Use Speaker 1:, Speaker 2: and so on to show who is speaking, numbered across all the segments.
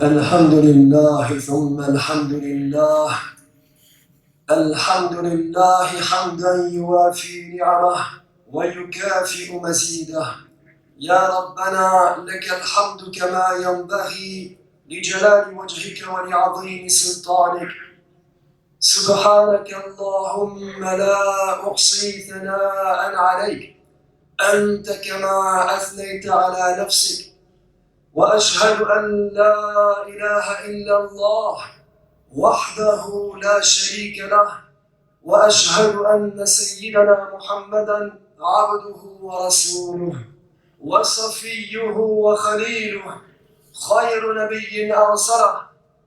Speaker 1: الحمد لله ثم الحمد لله. الحمد لله حمدا يوافي نعمه ويكافئ مزيده. يا ربنا لك الحمد كما ينبغي لجلال وجهك ولعظيم سلطانك. سبحانك اللهم لا أحصي ثناء عليك، أنت كما أثنيت على نفسك. وأشهد أن لا إله إلا الله وحده لا شريك له، وأشهد أن سيدنا محمدًا عبده ورسوله وصفيه وخليله، خير نبي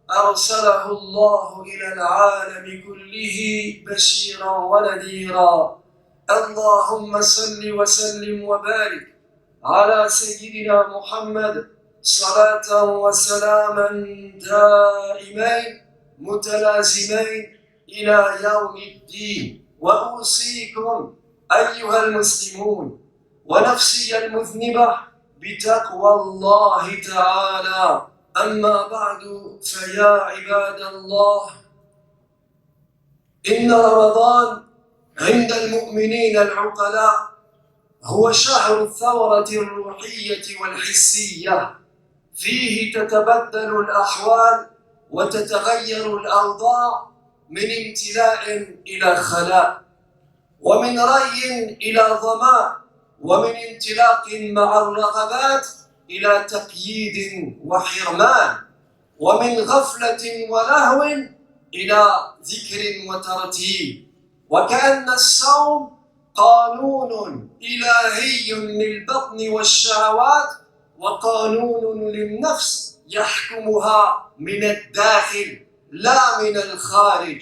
Speaker 1: أرسله الله إلى العالم كله بشيرا ونذيرا. اللهم صل وسلم وبارك على سيدنا محمد صلاة وسلاما دائمين متلازمين إلى يوم الدين. وأوصيكم أيها المسلمون ونفسي المذنبة بتقوى الله تعالى. أما بعد، فيا عباد الله، إن رمضان عند المؤمنين العقلاء هو شهر الثورة الروحية والحسية، فيه تتبدل الأحوال وتتغير الأوضاع من امتلاء إلى خلاء، ومن ري إلى ظماء، ومن انطلاق مع الرغبات إلى تقييد وحرمان، ومن غفلة ولهو إلى ذكر وترتيب. وكأن الصوم قانون إلهي للبطن والشهوات، وقانون للنفس يحكمها من الداخل لا من الخارج.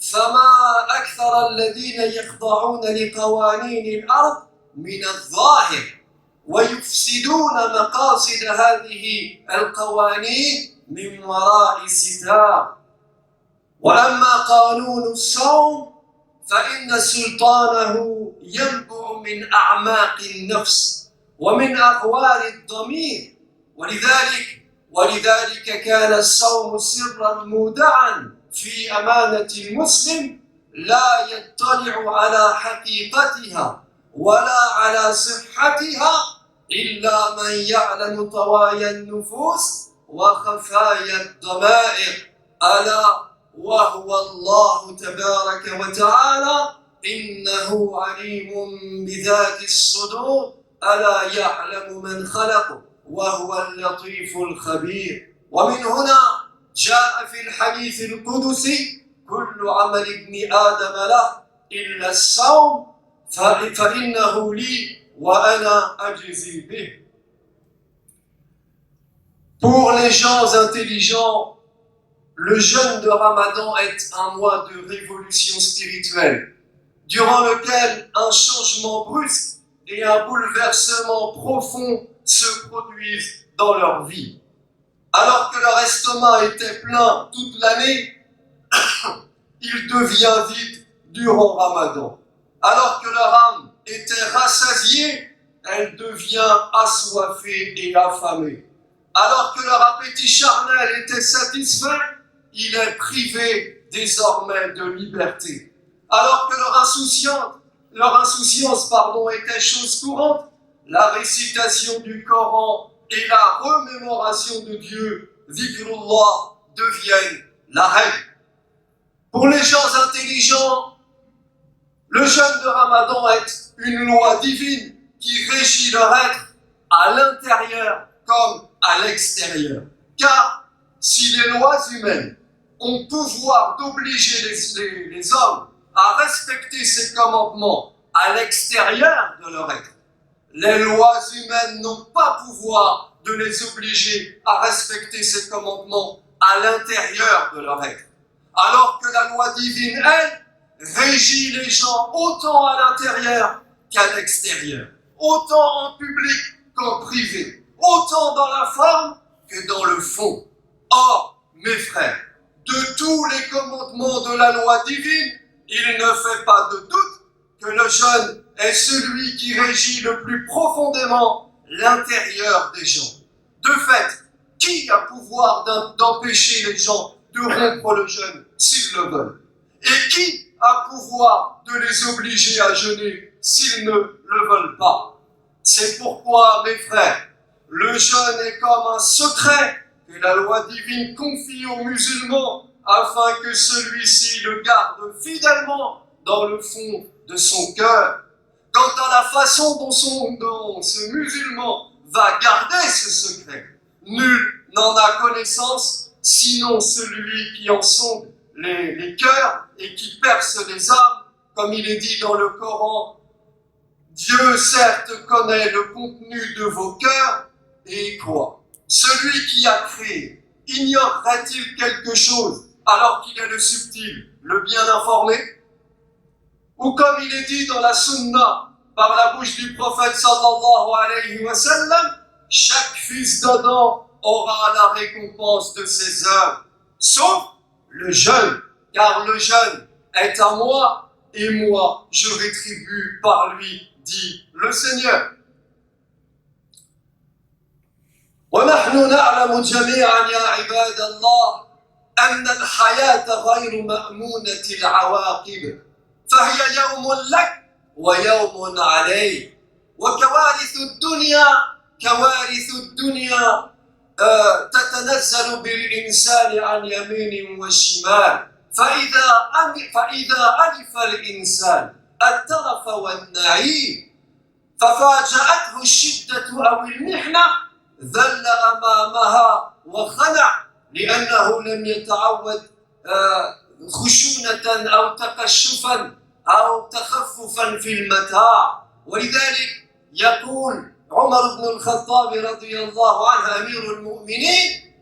Speaker 1: فما أكثر الذين يخضعون لقوانين الأرض من الظاهر ويفسدون مقاصد هذه القوانين من وراء ستار. وأما قانون الصوم فإن سلطانه ينبع من أعماق النفس ومن أغوار الضمير، ولذلك كان الصوم سرا مودعا في أمانة المسلم لا يطلع على حقيقتها ولا على صحتها إلا من يعلم طوايا النفوس وخفايا الضمائر، ألا وهو الله تبارك وتعالى. إنه عليم بذات الصدور، ألا يعلم من خلق وهو اللطيف الخبير. ومن هنا جاء في الحديث القدسي: كل عمل ابن آدم له إلا الصوم فإنه لي وأنا أجزي به. Pour les gens intelligents, le jeûne de Ramadan est un mois de révolution spirituelle, durant lequel un changement brusque et un bouleversement profond se produisent dans leur vie. Alors que leur estomac était plein toute l'année, il devient vide durant Ramadan. Alors que leur âme était rassasiée, elle devient assoiffée et affamée. Alors que leur appétit charnel était satisfait, il est privé désormais de liberté. Alors que leur insouciance était chose courante, la récitation du Coran et la remémoration de Dieu, Dhikrullah, deviennent la règle. Pour les gens intelligents, le jeûne de Ramadan est une loi divine qui régit leur être à l'intérieur comme à l'extérieur. Car si les lois humaines ont pouvoir d'obliger les hommes à respecter ces commandements à l'extérieur de leur être, les lois humaines n'ont pas pouvoir de les obliger à respecter ces commandements à l'intérieur de leur être. Alors que la loi divine, elle, régit les gens autant à l'intérieur qu'à l'extérieur, autant en public qu'en privé, autant dans la forme que dans le fond. Or, mes frères, de tous les commandements de la loi divine, il ne fait pas de doute que le jeûne est celui qui régit le plus profondément l'intérieur des gens. De fait, Qui a pouvoir d'empêcher les gens de rompre le jeûne s'ils le veulent? Et qui a pouvoir de les obliger à jeûner s'ils ne le veulent pas? C'est pourquoi, mes frères, le jeûne est comme un secret que la loi divine confie aux musulmans afin que celui-ci le garde fidèlement dans le fond de son cœur. Quant à la façon dont ce musulman va garder ce secret, nul n'en a connaissance, sinon celui qui en sonde les cœurs et qui perce les âmes, comme il est dit dans le Coran. Dieu, certes, connaît le contenu de vos cœurs et croit. Celui qui a créé, ignorerait-il quelque chose alors qu'il est le subtil, le bien informé? Ou comme il est dit dans la Sunna, par la bouche du prophète sallallahu alayhi wa sallam, chaque fils d'Adam aura la récompense de ses œuvres, sauf le jeûne, car le jeûne est à moi et moi je rétribue par lui, dit le Seigneur. ونحن نعلم جميعا يا عباد الله أن الحياة غير مأمونة العواقب فهي يوم لك ويوم عليك وكوارث الدنيا كوارث الدنيا تتنزل بالإنسان عن يمين وشمال فإذا ألف الإنسان الترف والنعيم ففاجأته الشدة أو المحنة ذل أمامها وخنع لأنه لم يتعود خشونة أو تقشفا أو تخففا في المتاع. ولذلك يقول عمر بن الخطاب رضي الله عنه أمير المؤمنين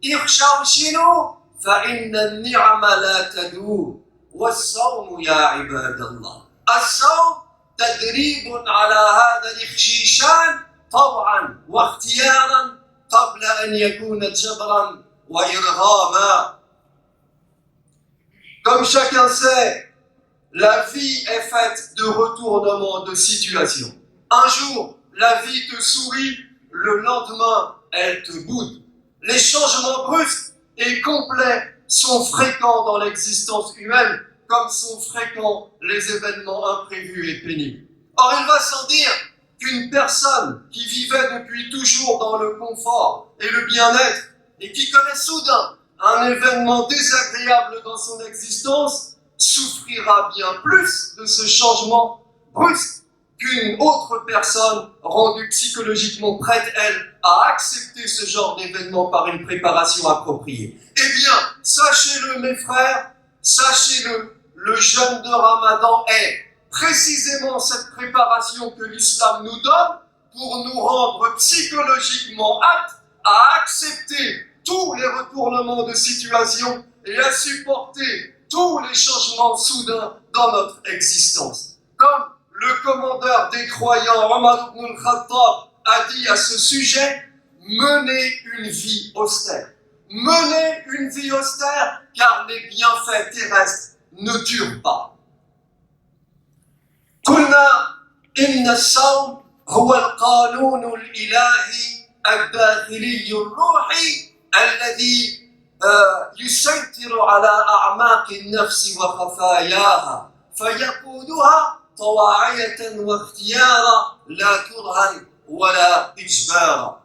Speaker 1: اخشوشنوا فإن النعم لا تدوم. والصوم يا عباد الله، الصوم تدريب على هذا الاخشيشان طوعا واختيارا قبل أن يكون جبرا وإرغاما. Comme chacun sait, la vie est faite de retournements de situation. Un jour, la vie te sourit, le lendemain, elle te boude. Les changements brusques et complets sont fréquents dans l'existence humaine, comme sont fréquents les événements imprévus et pénibles. Or, il va sans dire qu'une personne qui vivait depuis toujours dans le confort et le bien-être et qui connaît soudain un événement désagréable dans son existence souffrira bien plus de ce changement brusque qu'une autre personne rendue psychologiquement prête, elle, à accepter ce genre d'événement par une préparation appropriée. Eh bien, sachez-le mes frères, sachez-le, le jeûne de Ramadan est précisément cette préparation que l'islam nous donne pour nous rendre psychologiquement aptes à accepter tous les retournements de situation et à supporter tous les changements soudains dans notre existence. Comme le commandeur des croyants, Omar ibn al-Khattab, a dit à ce sujet, menez une vie austère. Menez une vie austère, car les bienfaits terrestres ne durent pas. قلنا إن الصوم هو القانون الإلهي الداخلي الروحي الذي يسيطر على أعماق النفس وخفاياها فيقودها طواعية واختيارا لا كرها ولا إجبارا.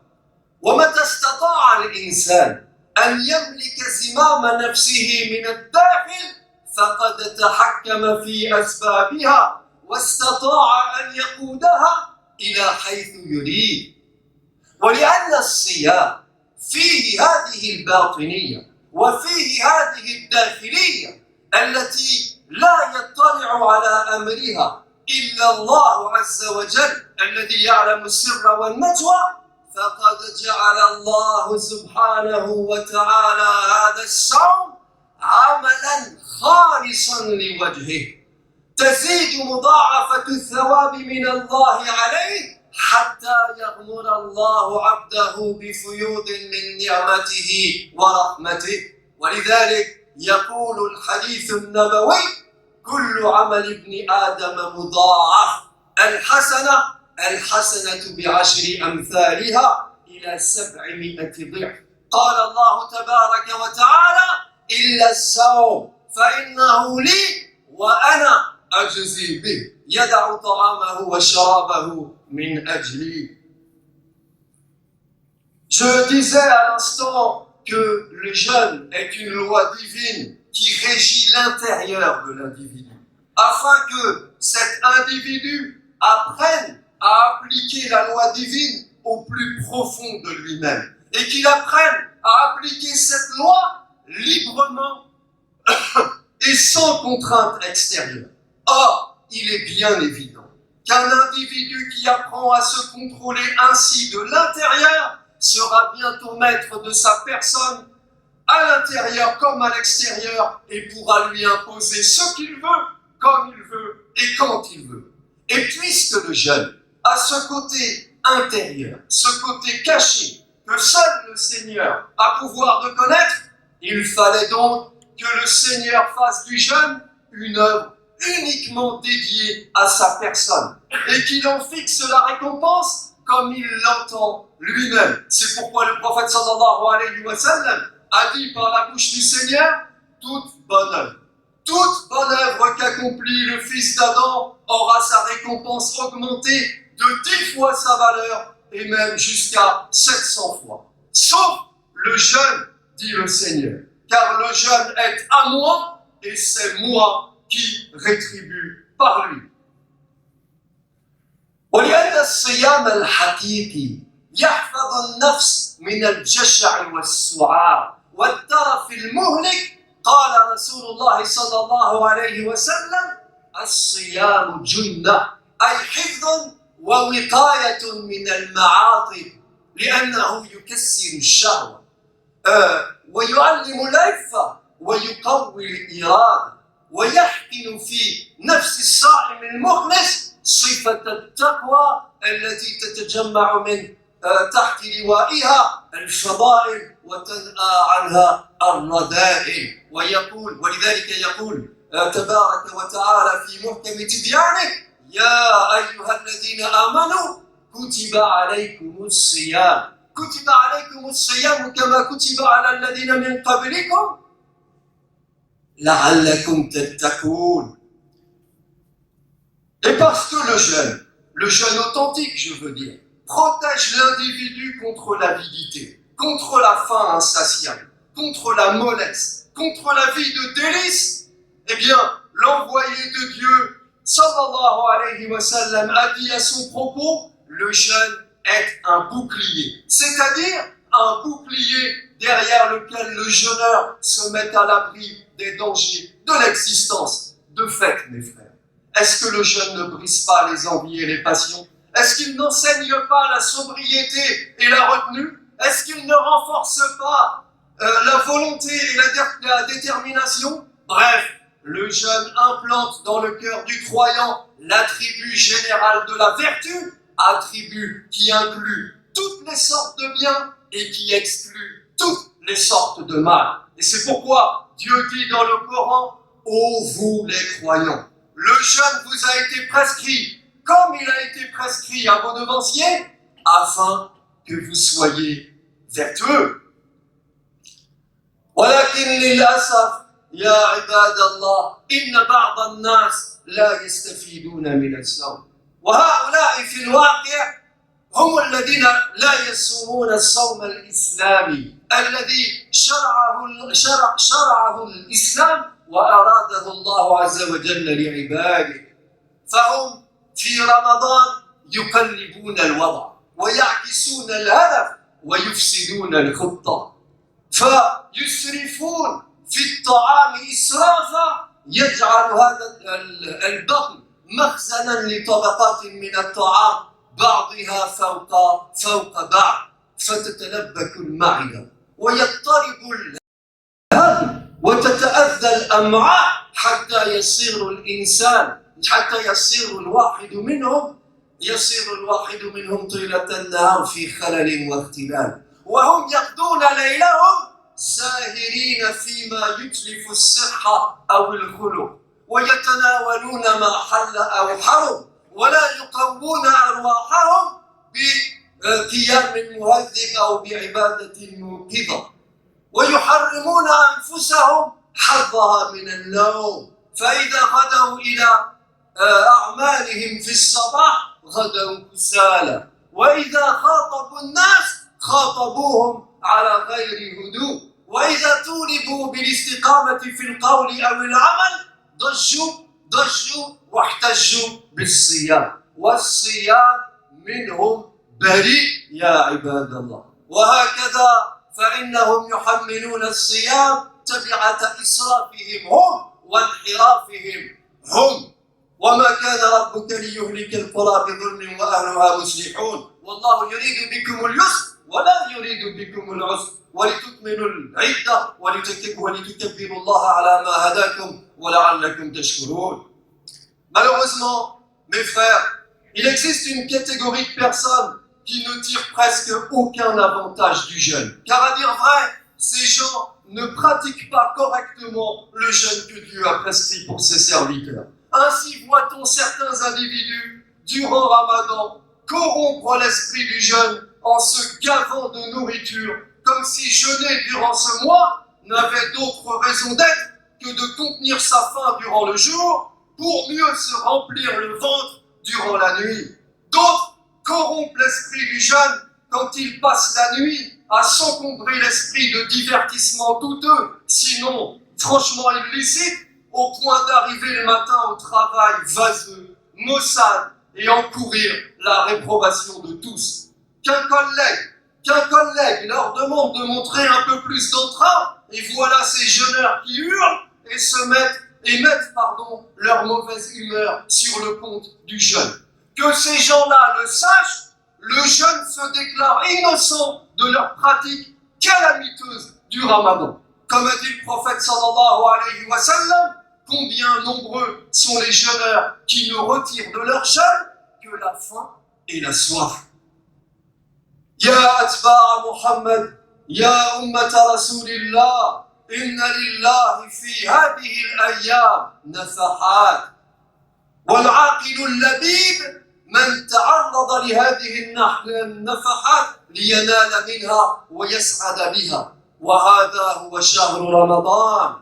Speaker 1: ومتى استطاع الإنسان أن يملك زمام نفسه من الداخل فقد تحكم في أسبابها واستطاع أن يقودها إلى حيث يريد. ولأن الصيام فيه هذه الباطنية وفيه هذه الداخلية التي لا يطلع على أمرها إلا الله عز وجل الذي يعلم السر والنجوى، فقد جعل الله سبحانه وتعالى هذا الصوم عملا خالصا لوجهه تزيد مضاعفة الثواب من الله عليه حتى يغمر الله عبده بفيوض من نعمته ورحمته. ولذلك يقول الحديث النبوي كل عمل ابن آدم مضاعف الحسنة بعشر أمثالها إلى 700 ضعف. قال الله تبارك وتعالى: إلا الصوم فإنه لي وأنا أجزي به يدع طعامه وشرابه من أجلي. Je disais à l'instant que le jeûne est une loi divine qui régit l'intérieur de l'individu, afin que cet individu apprenne à appliquer la loi divine au plus profond de lui-même, et qu'il apprenne à appliquer cette loi librement et sans contrainte extérieure. Or, il est bien évident qu'un individu qui apprend à se contrôler ainsi de l'intérieur sera bientôt maître de sa personne, à l'intérieur comme à l'extérieur, et pourra lui imposer ce qu'il veut, comme il veut et quand il veut. Et puisque le jeune a ce côté intérieur, ce côté caché, que seul le Seigneur a pouvoir de connaître, il fallait donc que le Seigneur fasse du jeûne une œuvre uniquement dédiée à sa personne, et qu'il en fixe la récompense comme il l'entend lui-même. C'est pourquoi le prophète sallallahu alayhi wa sallam a dit par la bouche du Seigneur: toute bonne œuvre qu'accomplit le fils d'Adam aura sa récompense augmentée de 10 fois sa valeur, et même jusqu'à 700 fois. Sauf le jeûne, dit le Seigneur, car le jeûne est à moi, et c'est moi qui rétribue par lui. ولأن الصيام الحقيقي يحفظ النفس من الجشع والسعال والترف المهلك. قال رسول الله صلى الله عليه وسلم: الصيام جنة، أي حفظ ووقاية من المعاطف، لأنه يكسر الشهوة ويعلم العفة ويقوي الإرادة ويحقن في نفس الصائم المخلص صفة التقوى التي تتجمع من تحت لوائها الفضائل وتنأى عنها الرذائل. ويقول، ولذلك يقول تبارك وتعالى في محكم تبيانه: يا أيها الذين آمنوا كتب عليكم الصيام، كتب عليكم الصيام كما كتب على الذين من قبلكم لعلكم تتقون. Et parce que le jeûne authentique, je veux dire, protège l'individu contre l'avidité, contre la faim insatiable, contre la mollesse, contre la vie de délices, eh bien, l'envoyé de Dieu, sallallahu alayhi wa sallam, a dit à son propos: le jeûne est un bouclier, c'est-à-dire un bouclier derrière lequel le jeûneur se met à l'abri des dangers de l'existence. De fait, mes frères, est-ce que le jeûne ne brise pas les envies et les passions? Est-ce qu'il n'enseigne pas la sobriété et la retenue? Est-ce qu'il ne renforce pas la volonté et la détermination? Bref, le jeûne implante dans le cœur du croyant l'attribut général de la vertu, attribut qui inclut toutes les sortes de biens et qui exclut toutes les sortes de mal. Et c'est pourquoi Dieu dit dans le Coran: ô vous les croyants, le jeûne vous a été prescrit comme il a été prescrit à vos devanciers, afin que vous soyez vertueux. ولكن للأسف يا عباد الله إن بعض الناس لا يستفيدون من الصوم، وهؤلاء في الواقع هم الذين لا يصومون الصوم الإسلامي الذي شرعه الإسلام وأراده الله عز وجل لعباده. فهم في رمضان يقلبون الوضع ويعكسون الهدف ويفسدون الخطة، فيسرفون في الطعام إسرافا يجعل هذا البطن مخزنا لطبقات من الطعام بعضها فوق بعض، فتتلبك المعدة ويضطرب الهضم وتتأذى الأمعاء حتى يصير الواحد منهم طيلة النهار في خلل واختلال، وهم يقضون ليلهم ساهرين فيما يتلف الصحة أو الخلق، ويتناولون ما حل أو حرم، ولا يقوون أرواحهم قيام مهذب أو بعبادة موقظة، ويحرمون أنفسهم حظها من النوم، فإذا غدوا إلى أعمالهم في الصباح غدوا كسالى، وإذا خاطبوا الناس خاطبوهم على غير هدوء، وإذا طولبوا بالاستقامة في القول أو العمل ضجوا واحتجوا بالصيام، والصيام منهم بريء يا عباد الله. وهكذا فإنهم يحملون الصيام تبعة إسرافهم هم وانحرافهم هم. وما كان ربك ليهلك القرى بظلم وأهلها مصلحون، والله يريد بكم اليسر ولا يريد بكم العسر، ولتكملوا العدة ولتكبروا الله على ما هداكم ولعلكم تشكرون. Malheureusement, mes frères, il existe une catégorie de personnes qui ne tirent presque aucun avantage du jeûne. Car à dire vrai, ces gens ne pratiquent pas correctement le jeûne que Dieu a prescrit pour ses serviteurs. Ainsi voit-on certains individus, durant Ramadan, corrompre l'esprit du jeûne en se gavant de nourriture, comme si jeûner durant ce mois n'avait d'autre raison d'être que de contenir sa faim durant le jour pour mieux se remplir le ventre durant la nuit. D'autres corrompent l'esprit du jeûne quand ils passent la nuit à s'encombrer l'esprit de divertissements douteux, sinon franchement illicites, au point d'arriver le matin au travail vaseux, maussade et encourir la réprobation de tous. Qu'un collègue leur demande de montrer un peu plus d'entrain, et voilà ces jeûneurs qui hurlent et mettent leur mauvaise humeur sur le compte du jeûne. Que ces gens-là le sachent, le jeûne se déclare innocent de leur pratique calamiteuse du Ramadan. Comme a dit le prophète sallallahu alayhi wa sallam, combien nombreux sont les jeûneurs qui ne retirent de leur jeûne que la faim et la soif. Ya atba'a Muhammad, ya ummata Rasulillah, inna lillahi fi hadihi al-ayyam nafahat. والعاقل اللبيب من تعرض لهذه النفحات لينال منها ويسعد بها، وهذا هو شهر رمضان.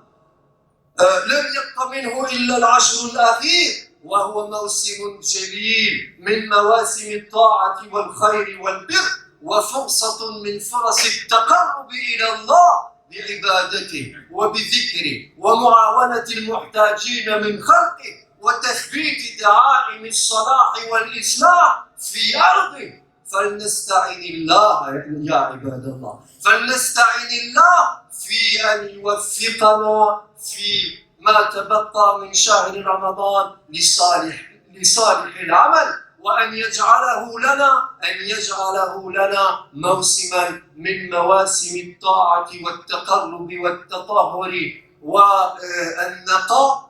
Speaker 1: لم يبق منه إلا العشر الأخير، وهو موسم جليل من مواسم الطاعة والخير والبر، وفرصة من فرص التقرب إلى الله بعبادته وبذكره ومعاونة المحتاجين من خلقه وتثبيت دعائم الصلاح والإصلاح في أرضه. فلنستعين الله يا عباد الله، فلنستعين الله في أن يوفقنا في ما تبقى من شهر رمضان لصالح العمل، وأن يجعله لنا موسما من مواسم الطاعة والتقرب والتطهر والنقاء.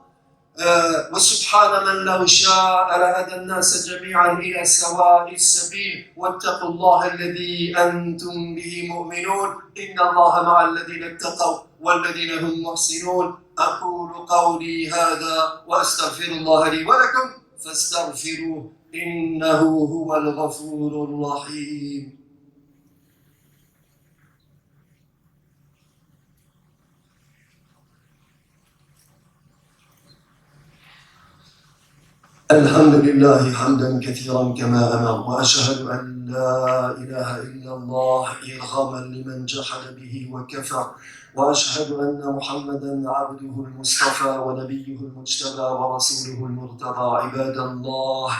Speaker 1: وسبحان من لو شاء لهدى الناس جميعا إلى سواء السبيل، واتقوا الله الذي أنتم به مؤمنون، إن الله مع الذين اتقوا والذين هم محسنون. أقول قولي هذا وأستغفر الله لي ولكم فاستغفروه إنه هو الغفور الرحيم. الحمد لله حمدا كثيرا كما أمر، وأشهد أن لا إله إلا الله إرغاما لمن جحد به وكفر، وأشهد أن محمدا عبده المصطفى ونبيه المجتبى ورسوله المرتضى. عباد الله،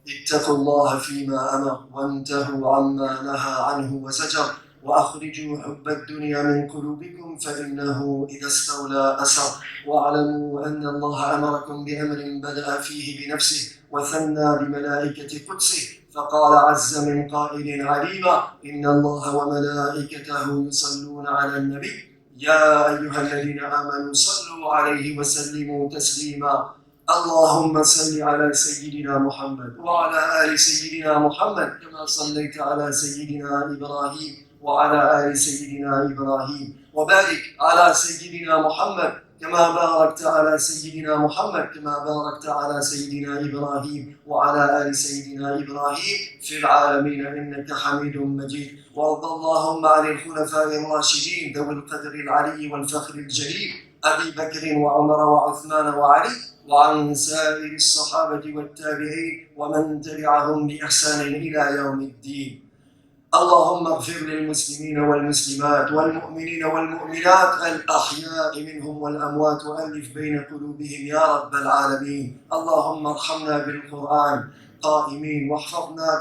Speaker 1: اتقوا الله فيما أمر وانتهوا عما نهى عنه وزجر، وأخرجوا حب الدنيا من قلوبكم فإنه إذا استولى أسر. واعلموا أن الله أمركم بأمر بدأ فيه بنفسه وثنى بملائكة قدسه، فقال عز من قائل عليما: إن الله وملائكته يصلون على النبي يا أيها الذين آمنوا صلوا عليه وسلموا تسليما. اللهم صل على سيدنا محمد وعلى آل سيدنا محمد كما صليت على سيدنا إبراهيم وعلى آل سيدنا إبراهيم، وبارك على سيدنا محمد كما باركت على سيدنا محمد كما باركت على سيدنا إبراهيم وعلى آل سيدنا إبراهيم في العالمين إنك حميد مجيد. وارض اللهم عن الخلفاء الراشدين ذوي القدر العلي والفخر الجليل أبي بكر وعمر وعثمان وعلي وعن سائر الصحابة والتابعين ومن تبعهم بإحسان إلى يوم الدين. اللهم اغفر للمسلمين والمسلمات والمؤمنين والمؤمنات الأحياء منهم والأموات وألف بين قلوبهم يا رب العالمين. اللهم ارحمنا بالقرآن قائمين واحفظنا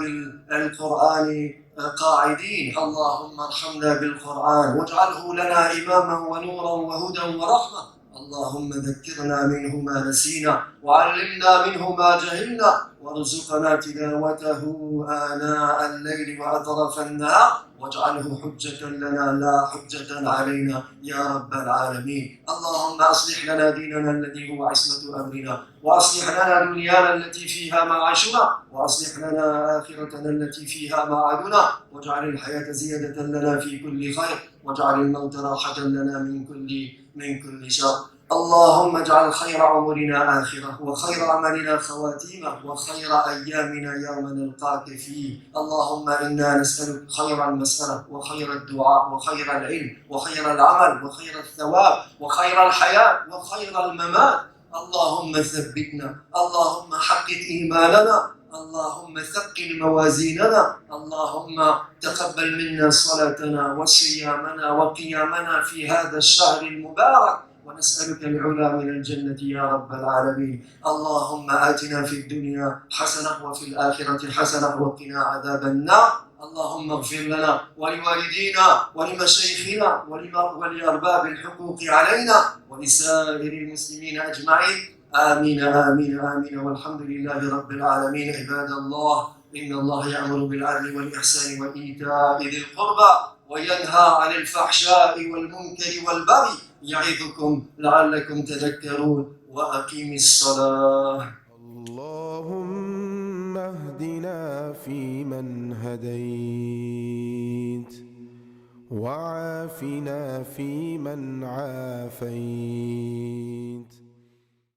Speaker 1: بالقرآن قاعدين. اللهم ارحمنا بالقرآن واجعله لنا إماما ونورا وهدى ورحمة. اللهم ذكرنا منه ما نسينا وعلمنا منه ما جهلنا وارزقنا تلاوته آناء الليل وأطراف النهار واجعله حجة لنا لا حجة علينا يا رب العالمين. اللهم أصلح لنا ديننا الذي هو عصمة أمرنا وأصلح لنا دنيانا التي فيها معاشنا وأصلح لنا آخرتنا التي فيها معادنا واجعل الحياة زيادة لنا في كل خير واجعل الموت راحة لنا من كل شر. اللهم اجعل خير عمرنا آخرة وخير عملنا خواتيمه وخير أيامنا يوم نلقاك فيه. اللهم إنا نسألك خير المسألة وخير الدعاء وخير العلم وخير العمل وخير الثواب وخير الحياة وخير الممات. اللهم ثبتنا اللهم حقق إيماننا اللهم ثقل موازيننا. اللهم تقبل منا صلاتنا وصيامنا وقيامنا في هذا الشهر المبارك ونسألك العلا من الجنة يا رب العالمين. اللهم آتنا في الدنيا حسنة وفي الآخرة حسنة وقنا عذاب النار. اللهم اغفر لنا ولوالدينا ولمشايخنا ولأرباب الحقوق علينا ولسائر المسلمين أجمعين. آمين آمين آمين والحمد لله رب العالمين. عباد الله إن الله يأمر بالعدل والإحسان وإيتاء ذي القربى وينهى عن الفحشاء والمنكر والبغي يعظكم لعلكم تذكرون وأقيم الصلاة.
Speaker 2: اللهم اهدنا فيمن هديت وعافنا فيمن عافيت